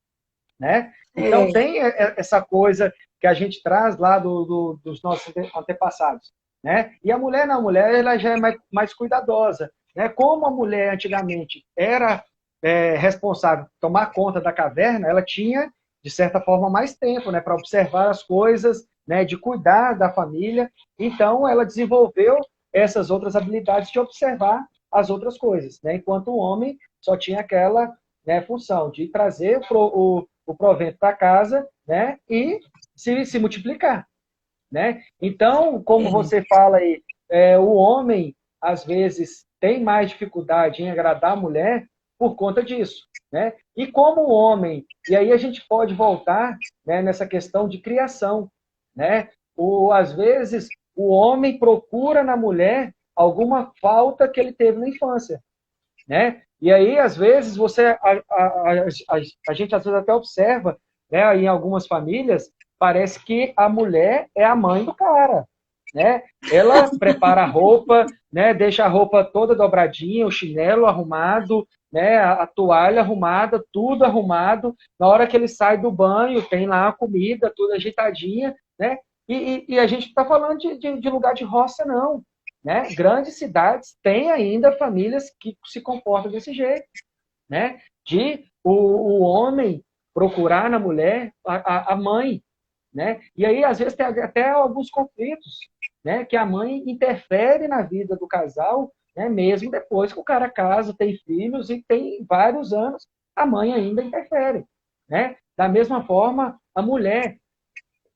né? Então tem essa coisa que a gente traz lá dos nossos antepassados, né? E a mulher não, a mulher ela já é mais cuidadosa, né? Como a mulher antigamente era responsável por tomar conta da caverna, ela tinha, de certa forma, mais tempo, né, para observar as coisas, né, de cuidar da família. Então, ela desenvolveu essas outras habilidades de observar as outras coisas, né? Enquanto o homem só tinha aquela, né, função de trazer o provento para casa, né, e se multiplicar, né? Então, como você fala aí, o homem, às vezes, tem mais dificuldade em agradar a mulher por conta disso, né? E como o homem, e aí a gente pode voltar, né, nessa questão de criação, né? Às vezes, o homem procura na mulher alguma falta que ele teve na infância, né? E aí, às vezes, a gente às vezes até observa, né, em algumas famílias, parece que a mulher é a mãe do cara, né? Ela prepara a roupa, né, deixa a roupa toda dobradinha, o chinelo arrumado, né, a toalha arrumada, tudo arrumado. Na hora que ele sai do banho, tem lá a comida, tudo ajeitadinha, né? E a gente está falando de lugar de roça, não. Né? Grandes cidades têm ainda famílias que se comportam desse jeito, né? De o homem procurar na mulher a mãe, né? E aí, às vezes, tem até alguns conflitos, né? Que a mãe interfere na vida do casal, né? Mesmo depois que o cara casa, tem filhos e tem vários anos, a mãe ainda interfere, né? Da mesma forma, a mulher.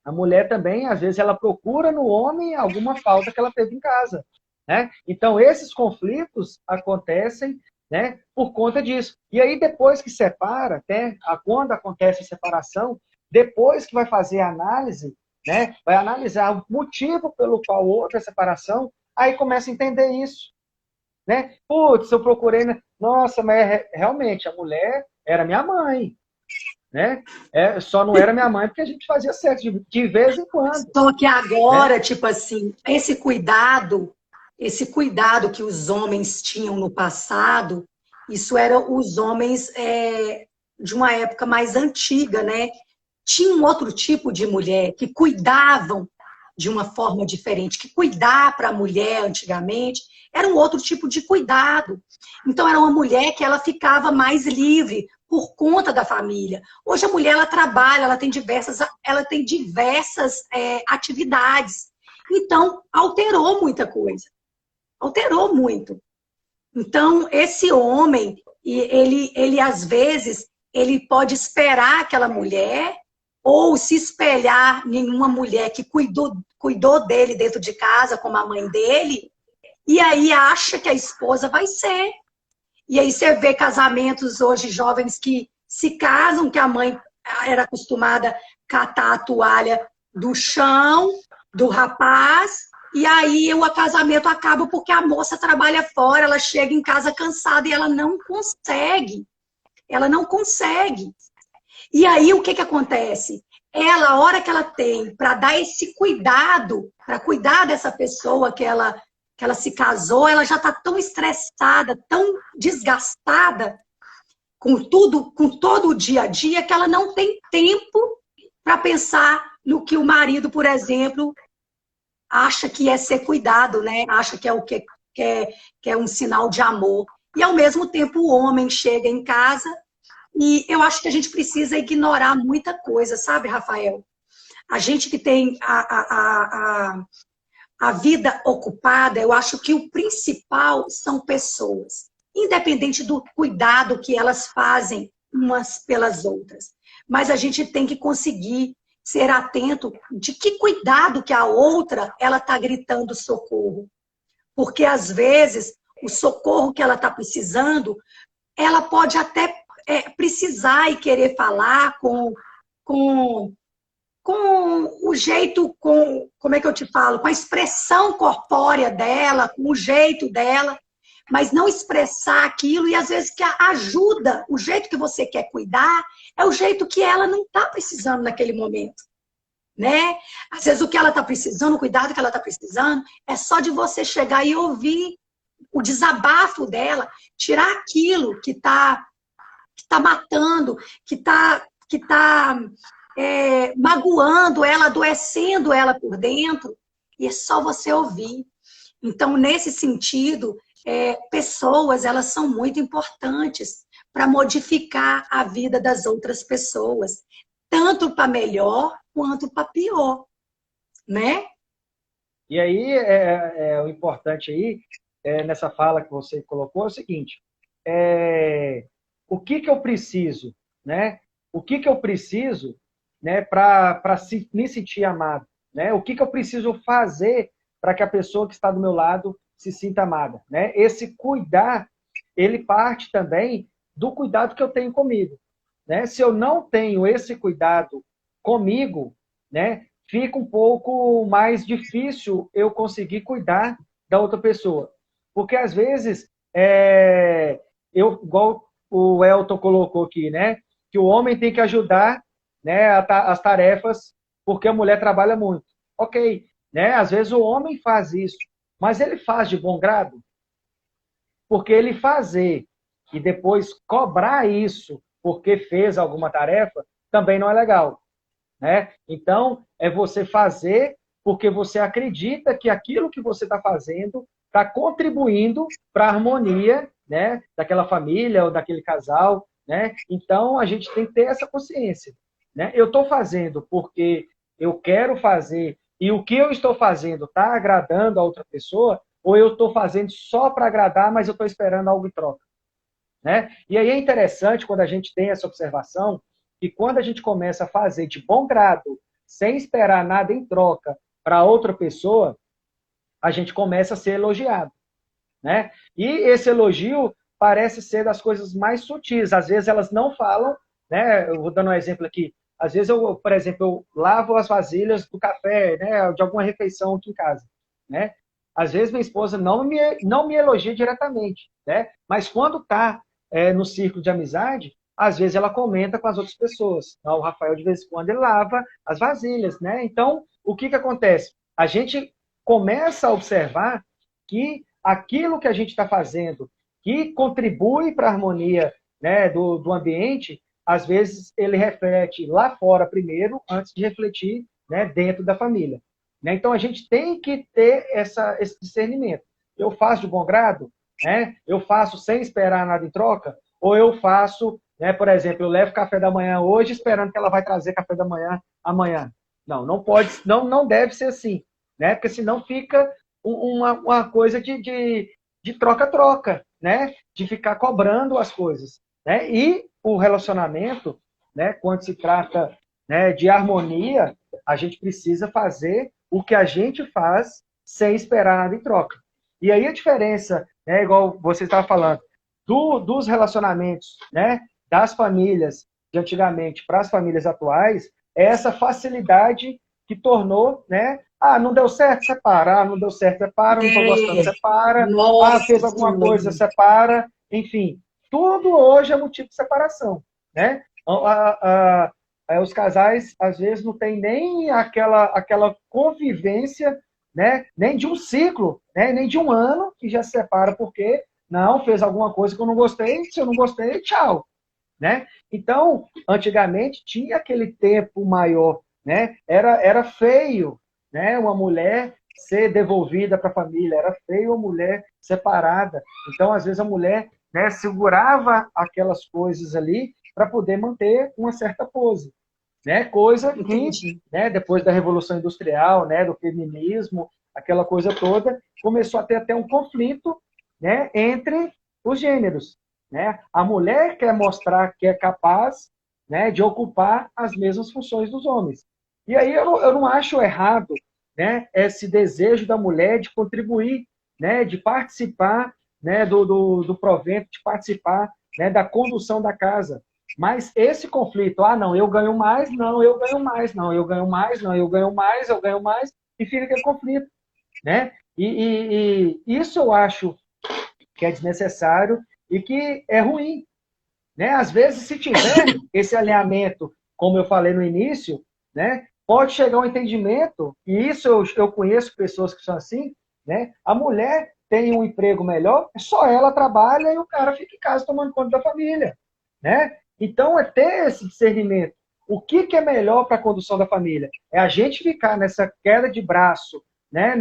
A mulher também, às vezes, ela procura no homem alguma falta que ela teve em casa, né? Então, esses conflitos acontecem, né, por conta disso. E aí, depois que separa, até quando acontece a separação, depois que vai fazer a análise, né, vai analisar o motivo pelo qual houve a separação, aí começa a entender isso, né? Putz, eu procurei, nossa, mas realmente a mulher era minha mãe, né? Só não era minha mãe porque a gente fazia sexo de vez em quando. Só que agora, Né? tipo assim, esse cuidado que os homens tinham no passado, isso era os homens de uma época mais antiga, né? Tinha um outro tipo de mulher que cuidavam de uma forma diferente, que cuidar para a mulher antigamente era um outro tipo de cuidado. Então era uma mulher que ela ficava mais livre por conta da família. Hoje a mulher ela trabalha, ela tem diversas atividades. Então alterou muita coisa, alterou muito. Então esse homem, ele às vezes ele pode esperar aquela mulher ou se espelhar em uma mulher que cuidou dele dentro de casa, como a mãe dele, e aí acha que a esposa vai ser. E aí você vê casamentos hoje, jovens que se casam, que a mãe era acostumada a catar a toalha do chão, do rapaz, e aí o casamento acaba porque a moça trabalha fora, ela chega em casa cansada e ela não consegue. Ela não consegue. E aí, o que acontece? Ela, a hora que ela tem para dar esse cuidado, para cuidar dessa pessoa que ela se casou, ela já está tão estressada, tão desgastada com tudo, com todo o dia a dia, que ela não tem tempo para pensar no que o marido, por exemplo, acha que é ser cuidado, né? Acha que é o que é um sinal de amor. E, ao mesmo tempo, o homem chega em casa. E eu acho que a gente precisa ignorar muita coisa, sabe, Rafael? A gente que tem a vida ocupada, eu acho que o principal são pessoas, independente do cuidado que elas fazem umas pelas outras. Mas a gente tem que conseguir ser atento de que cuidado que a outra ela está gritando socorro. Porque, às vezes, o socorro que ela está precisando, ela pode até precisar e querer falar com o jeito, como é que eu te falo? Com a expressão corpórea dela, com o jeito dela, mas não expressar aquilo e às vezes que a ajuda, o jeito que você quer cuidar, é o jeito que ela não está precisando naquele momento. Né? Às vezes o que ela está precisando, o cuidado que ela está precisando, é só de você chegar e ouvir o desabafo dela, tirar aquilo que está matando, que está magoando ela, adoecendo ela por dentro, e é só você ouvir. Então, nesse sentido, pessoas, elas são muito importantes para modificar a vida das outras pessoas, tanto para melhor quanto para pior, né? E aí, o importante aí, nessa fala que você colocou, é o seguinte, o que eu preciso, né? O que eu preciso, né, para me sentir amado, né? O que eu preciso fazer para que a pessoa que está do meu lado se sinta amada, né? Esse cuidar, ele parte também do cuidado que eu tenho comigo, né? Se eu não tenho esse cuidado comigo, né, fica um pouco mais difícil eu conseguir cuidar da outra pessoa. Porque, às vezes, igual o Elton colocou aqui, né, que o homem tem que ajudar, né, as tarefas porque a mulher trabalha muito. Ok, né? Às vezes o homem faz isso, mas ele faz de bom grado? Porque ele fazer e depois cobrar isso porque fez alguma tarefa também não é legal, né? Então, é você fazer porque você acredita que aquilo que você está fazendo está contribuindo para a harmonia, né, daquela família ou daquele casal, né? Então, a gente tem que ter essa consciência, né? Eu estou fazendo porque eu quero fazer e o que eu estou fazendo está agradando a outra pessoa, ou eu estou fazendo só para agradar, mas eu estou esperando algo em troca, né? E aí é interessante quando a gente tem essa observação que quando a gente começa a fazer de bom grado, sem esperar nada em troca para outra pessoa, a gente começa a ser elogiado, né? E esse elogio parece ser das coisas mais sutis. Às vezes elas não falam, né? Eu vou dando um exemplo aqui. Às vezes eu, por exemplo, eu lavo as vasilhas do café, né? De alguma refeição aqui em casa, né? Às vezes minha esposa não me elogia diretamente, né? Mas quando está no círculo de amizade, às vezes ela comenta com as outras pessoas. Então, o Rafael, de vez em quando, ele lava as vasilhas, né? Então, o que acontece? A gente começa a observar que aquilo que a gente está fazendo, que contribui para a harmonia, né, do ambiente, às vezes ele reflete lá fora primeiro, antes de refletir, né, dentro da família. Né? Então, a gente tem que ter esse discernimento. Eu faço de bom grado? Né? Eu faço sem esperar nada em troca? Ou eu faço, né, por exemplo, eu levo café da manhã hoje esperando que ela vai trazer café da manhã amanhã? Não, não pode, não deve ser assim, né? Porque senão fica uma coisa de troca-troca, né? De ficar cobrando as coisas. Né? E o relacionamento, né, quando se trata, né, de harmonia, a gente precisa fazer o que a gente faz sem esperar nada em troca. E aí a diferença, né, igual você estava falando, dos relacionamentos, né, das famílias de antigamente para as famílias atuais, é essa facilidade que tornou, né, não deu certo, separa, não deu certo, separa, não estou gostando, separa, fez alguma coisa, separa, enfim, tudo hoje é motivo de separação, né? Os casais, às vezes, não tem nem aquela convivência, né? Nem de um ciclo, né? Nem de um ano que já se separa porque não fez alguma coisa que eu não gostei, se eu não gostei, tchau. Né? Então, antigamente, tinha aquele tempo maior. Né? Era feio, né? Uma mulher ser devolvida para a família, era feio a mulher separada. Então, às vezes, a mulher, né, segurava aquelas coisas ali para poder manter uma certa pose. Né? Coisa que, né, depois da Revolução Industrial, né, do feminismo, aquela coisa toda, começou a ter até um conflito, né, entre os gêneros. Né? A mulher quer mostrar que é capaz, né, de ocupar as mesmas funções dos homens. E aí eu não acho errado, né, esse desejo da mulher de contribuir, né, de participar, né, do provento, de participar, né, da condução da casa. Mas esse conflito, não, eu ganho mais, não, eu ganho mais, não, eu ganho mais, não, eu ganho mais, eu ganho mais, e fica aquele conflito. Né? E isso eu acho que é desnecessário e que é ruim. Né? Às vezes, se tiver esse alinhamento, como eu falei no início, né, pode chegar um entendimento, e isso eu conheço pessoas que são assim, né? A mulher tem um emprego melhor, só ela trabalha e o cara fica em casa tomando conta da família. Né? Então, é ter esse discernimento. O que é melhor para a condução da família? É a gente ficar nessa queda de braço, né?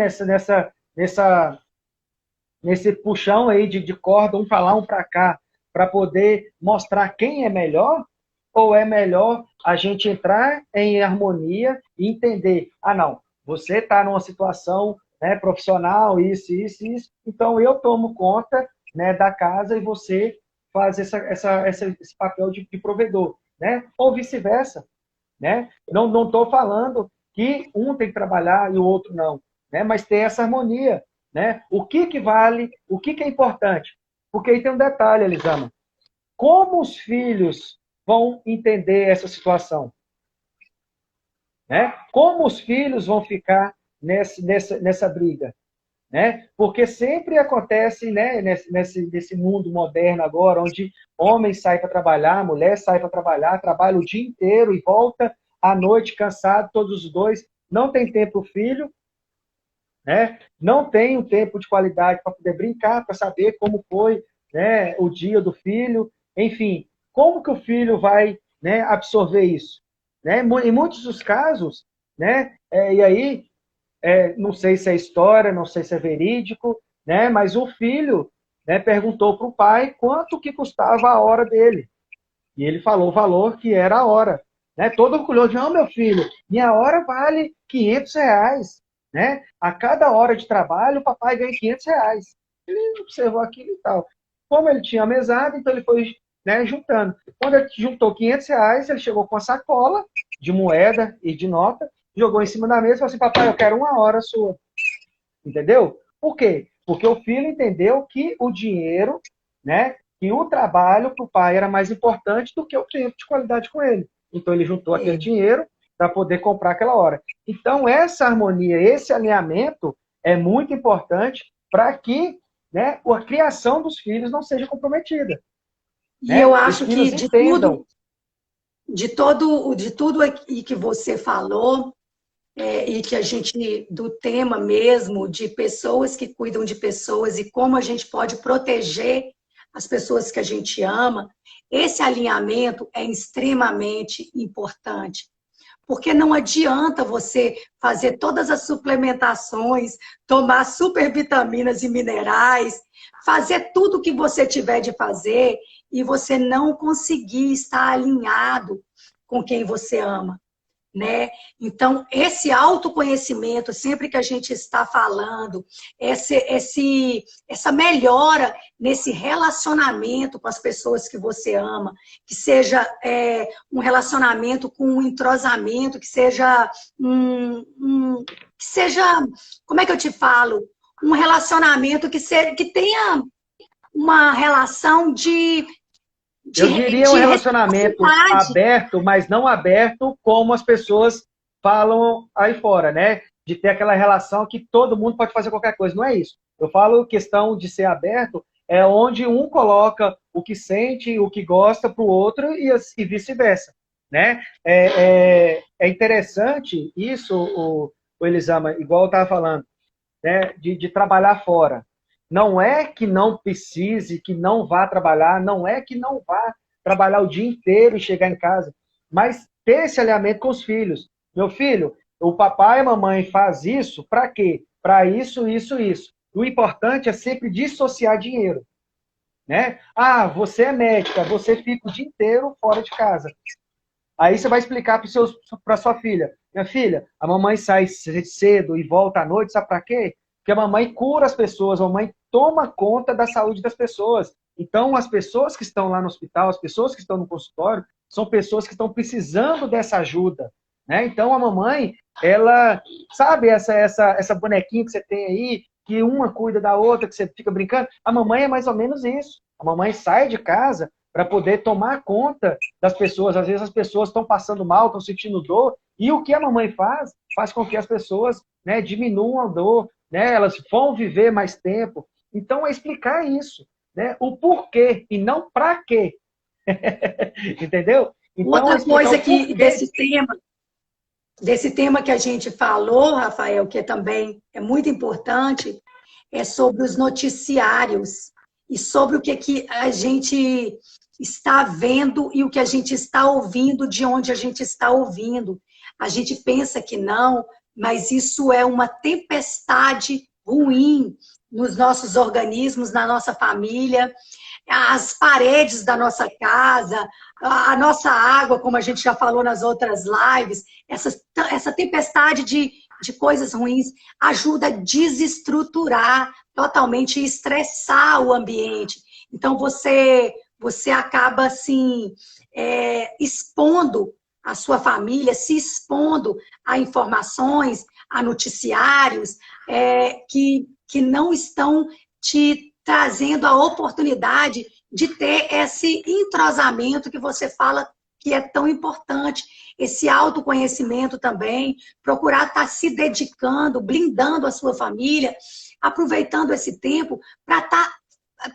Nesse puxão aí de corda, um para lá, um para cá, para poder mostrar quem é melhor? Ou é melhor a gente entrar em harmonia e entender, não, você está numa situação, né, profissional, isso, então eu tomo conta, né, da casa e você faz esse papel de provedor, né? Ou vice-versa. Né? Não estou falando que um tem que trabalhar e o outro não, né? Mas ter essa harmonia. Né? O que vale, o que é importante? Porque aí tem um detalhe, Elisama. Como os filhos vão entender essa situação? Né? Como os filhos vão ficar nessa briga? Né? Porque sempre acontece, né, nesse mundo moderno agora, onde homem sai para trabalhar, mulher sai para trabalhar, trabalha o dia inteiro e volta à noite cansado, todos os dois, não tem tempo para o filho, né? Não tem um tempo de qualidade para poder brincar, para saber como foi, né, o dia do filho, enfim, como que o filho vai, né, absorver isso? Né? Em muitos dos casos, né, e aí, não sei se é história, não sei se é verídico, né, mas o filho, né, perguntou para o pai quanto que custava a hora dele. E ele falou o valor que era a hora. Né? Todo orgulhoso, não, meu filho, minha hora vale R$ 500. Né? A cada hora de trabalho, o papai ganha R$ 500. Ele observou aquilo e tal. Como ele tinha mesada, então ele foi, né, juntando. Quando ele juntou R$ 500, ele chegou com a sacola de moeda e de nota, jogou em cima da mesa e falou assim, papai, eu quero 1 hora sua. Entendeu? Por quê? Porque o filho entendeu que o dinheiro, né, que o trabalho para o pai era mais importante do que o tempo de qualidade com ele. Então ele juntou aquele dinheiro para poder comprar aquela hora. Então essa harmonia, esse alinhamento é muito importante para que, né, a criação dos filhos não seja comprometida. E né? eu Os acho filhos que entendam. de tudo aqui que você falou, e que a gente, do tema mesmo, de pessoas que cuidam de pessoas e como a gente pode proteger as pessoas que a gente ama, esse alinhamento é extremamente importante. Porque não adianta você fazer todas as suplementações, tomar supervitaminas e minerais, fazer tudo o que você tiver de fazer e você não conseguir estar alinhado com quem você ama, né? Então, esse autoconhecimento, sempre que a gente está falando, essa melhora nesse relacionamento com as pessoas que você ama, que seja um relacionamento com um entrosamento, que seja que seja, como é que eu te falo? Um relacionamento que tenha uma relação Eu diria um de relacionamento reciprocidade. aberto, mas não aberto como as pessoas falam aí fora, né? De ter aquela relação que todo mundo pode fazer qualquer coisa. Não é isso. Eu falo questão de ser aberto, é onde um coloca o que sente, o que gosta para o outro e vice-versa, né? É interessante isso, o Elisama, igual eu estava falando, né? De trabalhar fora. Não é que não precise, que não vá trabalhar, não é que não vá trabalhar o dia inteiro e chegar em casa, mas ter esse alinhamento com os filhos. Meu filho, o papai e a mamãe faz isso para quê? Para isso, isso, isso. O importante é sempre dissociar dinheiro, né? Ah, você é médica, você fica o dia inteiro fora de casa. Aí você vai explicar para sua filha. Minha filha, a mamãe sai cedo e volta à noite, sabe para quê? Porque a mamãe cura as pessoas, a mamãe toma conta da saúde das pessoas. Então, as pessoas que estão lá no hospital, as pessoas que estão no consultório, são pessoas que estão precisando dessa ajuda, né? Então, a mamãe, ela, sabe essa bonequinha que você tem aí, que uma cuida da outra, que você fica brincando? A mamãe é mais ou menos isso. A mamãe sai de casa para poder tomar conta das pessoas. Às vezes as pessoas estão passando mal, estão sentindo dor, e o que a mamãe faz, faz com que as pessoas, né, diminuam a dor, né, elas vão viver mais tempo. Então, é explicar isso, né, o porquê e não para quê. Entendeu? Então, é Outra explicar coisa o que porquê. desse tema que a gente falou, Rafael, que também é muito importante, é sobre os noticiários e sobre o que a gente está vendo e o que a gente está ouvindo, de onde a gente está ouvindo. A gente pensa que não, mas isso é uma tempestade ruim nos nossos organismos, na nossa família, as paredes da nossa casa, a nossa água, como a gente já falou nas outras lives, essa tempestade de coisas ruins ajuda a desestruturar totalmente e estressar o ambiente. Então, você acaba, assim, expondo a sua família, se expondo a informações, a noticiários que não estão te trazendo a oportunidade de ter esse entrosamento que você fala que é tão importante, esse autoconhecimento também, procurar estar se dedicando, blindando a sua família, aproveitando esse tempo para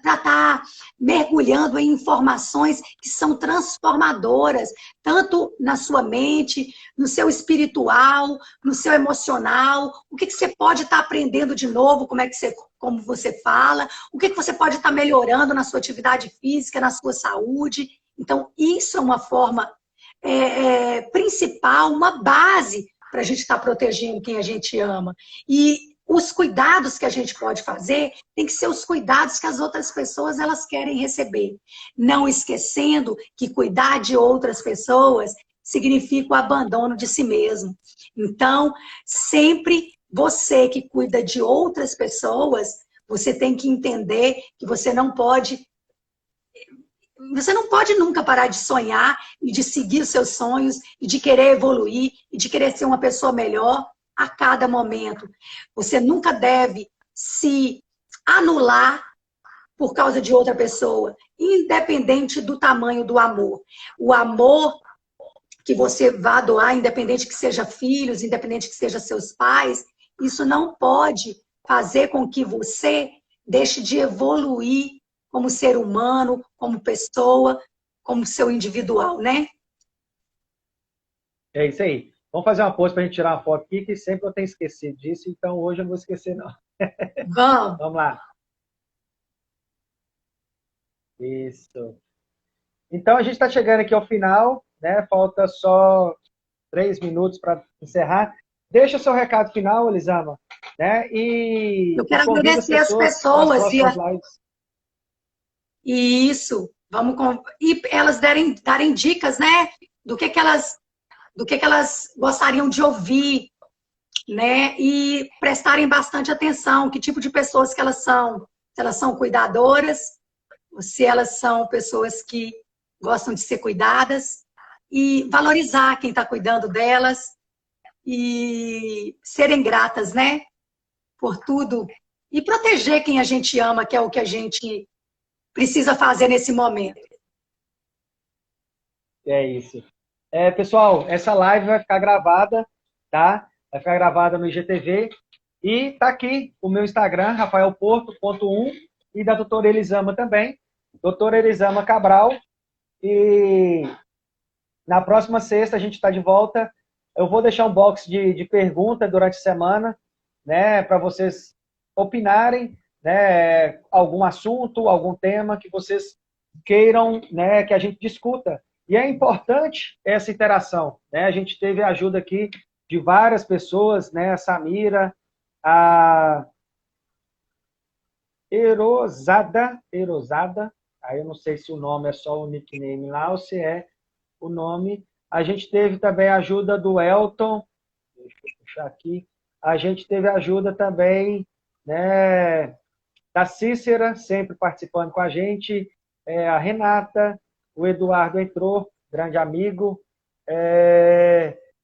estar mergulhando em informações que são transformadoras, tanto na sua mente, no seu espiritual, no seu emocional, o que você pode estar aprendendo de novo, como você fala, o que você pode estar melhorando na sua atividade física, na sua saúde. Então, isso é uma forma principal, uma base para a gente estar protegendo quem a gente ama. E os cuidados que a gente pode fazer tem que ser os cuidados que as outras pessoas elas querem receber. Não esquecendo que cuidar de outras pessoas significa o abandono de si mesmo. Então, sempre você que cuida de outras pessoas, você tem que entender que você não pode nunca parar de sonhar e de seguir os seus sonhos e de querer evoluir e de querer ser uma pessoa melhor a cada momento. Você nunca deve se anular por causa de outra pessoa, independente do tamanho do amor. O amor que você vá doar, independente que seja filhos, independente que seja seus pais, isso não pode fazer com que você deixe de evoluir como ser humano, como pessoa, como seu individual, né? É isso aí. Vamos fazer uma pose para a gente tirar uma foto aqui, que sempre eu tenho esquecido disso, então hoje eu não vou esquecer, não. Vamos. Vamos lá. Isso. Então, a gente está chegando aqui ao final, né? Falta só 3 minutos para encerrar. Deixa o seu recado final, Elisama, né? Eu E quero convida as agradecer as pessoas para as pessoas próximas lives. e isso, e elas darem dicas, né? Do que elas gostariam de ouvir, né? E prestarem bastante atenção, que tipo de pessoas que elas são. Se elas são cuidadoras, ou se elas são pessoas que gostam de ser cuidadas, e valorizar quem está cuidando delas, e serem gratas, né? Por tudo. E proteger quem a gente ama, que é o que a gente precisa fazer nesse momento. É isso. Pessoal, essa live vai ficar gravada, tá? Vai ficar gravada no IGTV. E tá aqui o meu Instagram, rafaelporto.1, e da doutora Elisama também, doutora Elisama Cabral. E na próxima sexta a gente está de volta. Eu vou deixar um box de pergunta durante a semana, né, para vocês opinarem, né, algum assunto, algum tema que vocês queiram, né, que a gente discuta. E é importante essa interação, né? A gente teve a ajuda aqui de várias pessoas, né, a Samira, a Erosada, aí eu não sei se o nome é só o nickname lá ou se é o nome. A gente teve também a ajuda do Elton, deixa eu puxar aqui. A gente teve a ajuda também, né, da Cícera, sempre participando com a gente, a Renata, o Eduardo entrou, grande amigo.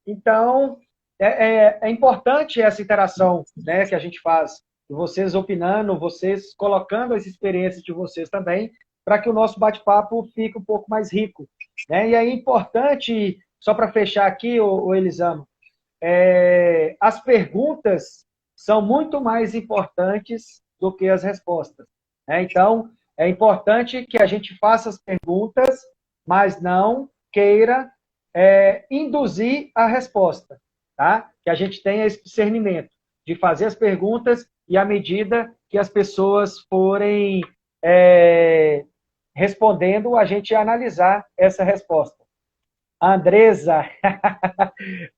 Então, é importante essa interação, né, que a gente faz, vocês opinando, vocês colocando as experiências de vocês também, para que o nosso bate-papo fique um pouco mais rico, né? E é importante, só para fechar aqui, o Elisama, as perguntas são muito mais importantes do que as respostas, né? Então, é importante que a gente faça as perguntas, mas não queira induzir a resposta, tá? Que a gente tenha esse discernimento de fazer as perguntas e, à medida que as pessoas forem respondendo, a gente analisar essa resposta. A Andresa,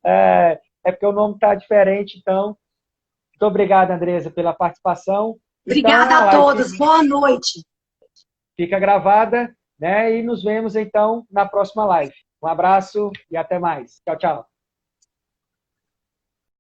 é porque o nome está diferente, então. Muito obrigado, Andresa, pela participação. Obrigada Então, a todos. Boa noite. Fica gravada, né? E nos vemos, então, na próxima live. Um abraço e até mais. Tchau, tchau.